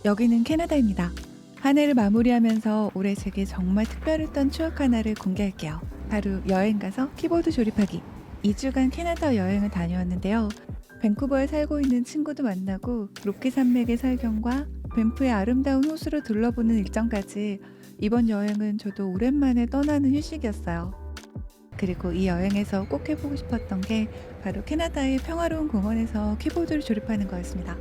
여기는 캐나다입니다. 한 해를 마무리하면서 올해 제게 정말 특별했던 추억 하나를 공개할게요. 바로 여행 가서 키보드 조립하기. 2주간 캐나다 여행을 다녀왔는데요. 밴쿠버에 살고 있는 친구도 만나고 로키 산맥의 설경과 밴프의 아름다운 호수를 둘러보는 일정까지 이번 여행은 저도 오랜만에 떠나는 휴식이었어요. 그리고 이 여행에서 꼭 해보고 싶었던 게 바로 캐나다의 평화로운 공원에서 키보드를 조립하는 거였습니다.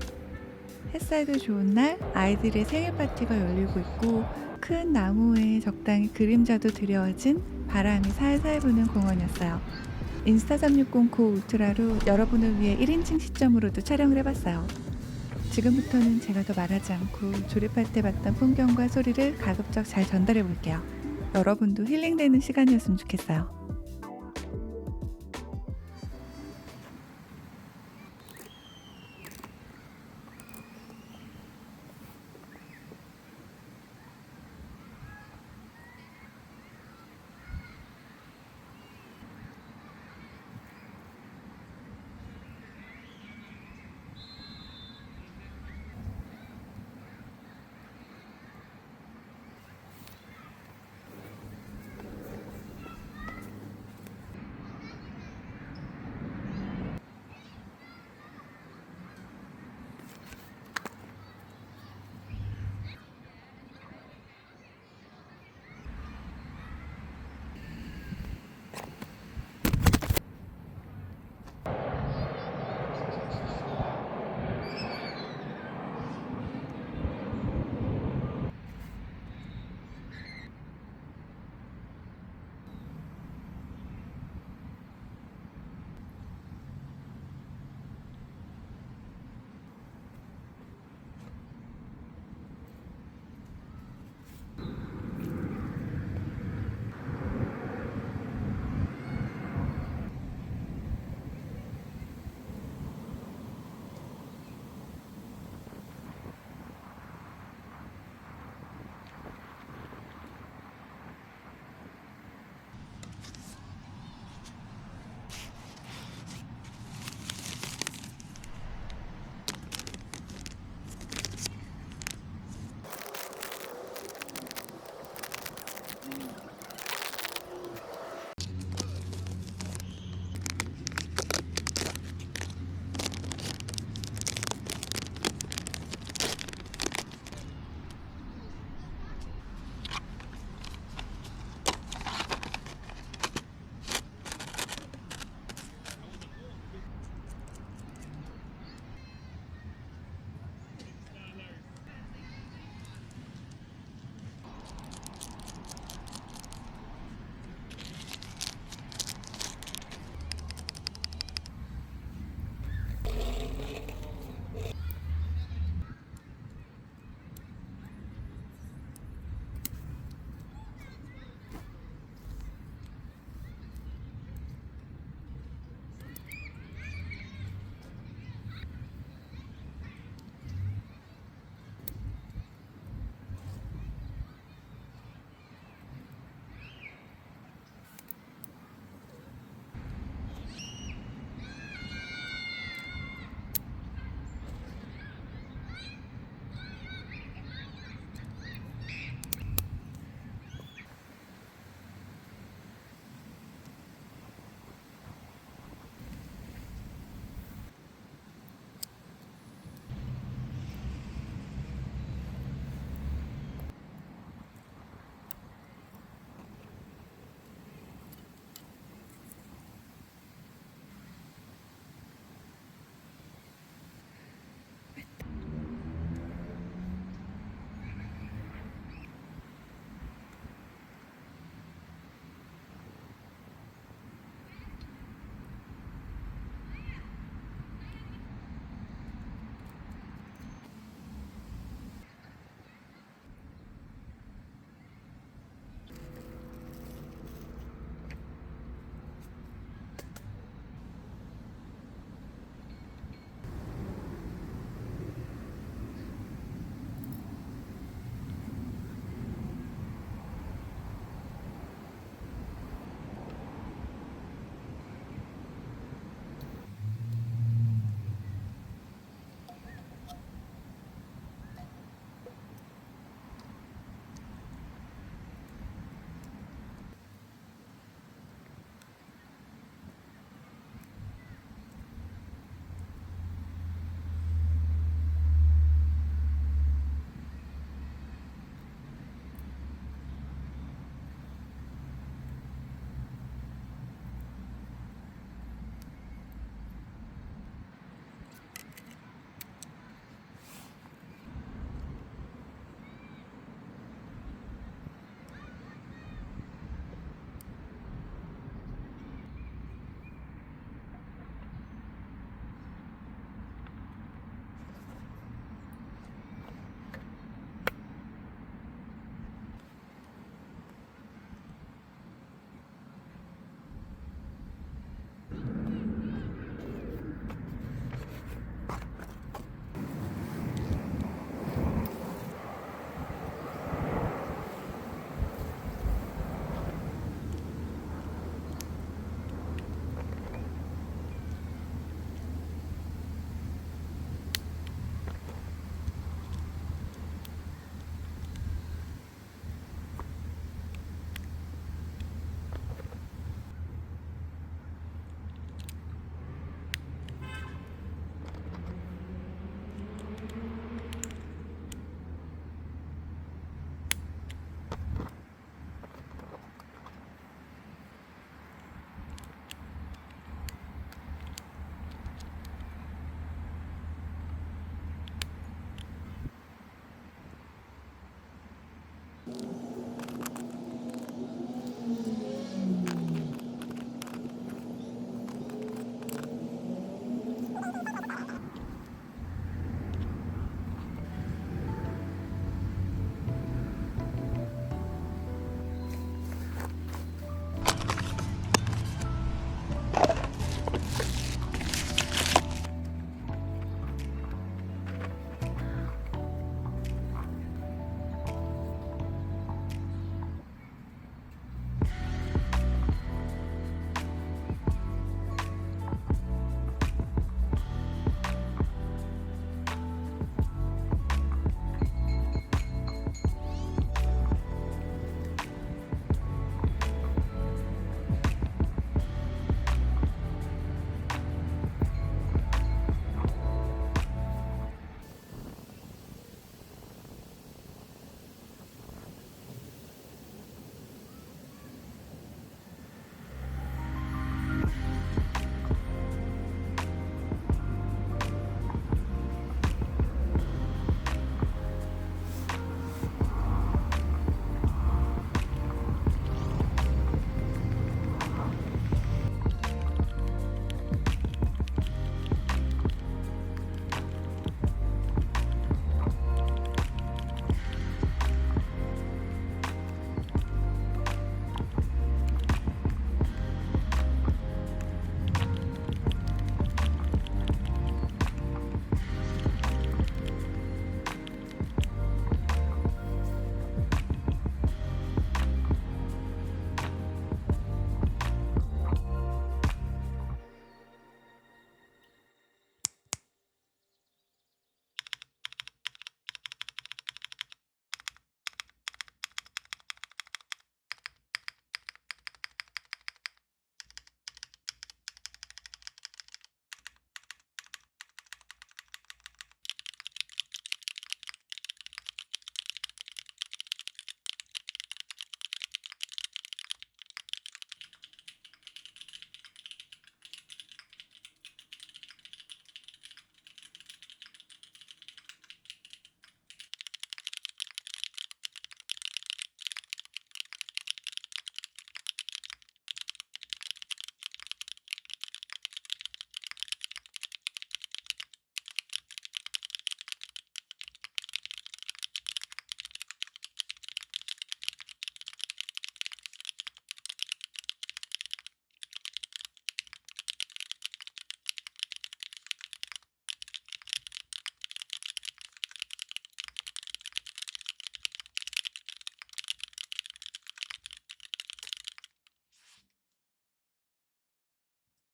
햇살도 좋은 날 아이들의 생일 파티가 열리고 있고 큰 나무에 적당히 그림자도 드려진 바람이 살살 부는 공원이었어요. 인스타 360 고 울트라로 여러분을 위해 1인칭 시점으로도 촬영을 해봤어요. 지금부터는 제가 더 말하지 않고 조립할 때 봤던 풍경과 소리를 가급적 잘 전달해 볼게요. 여러분도 힐링되는 시간이었으면 좋겠어요.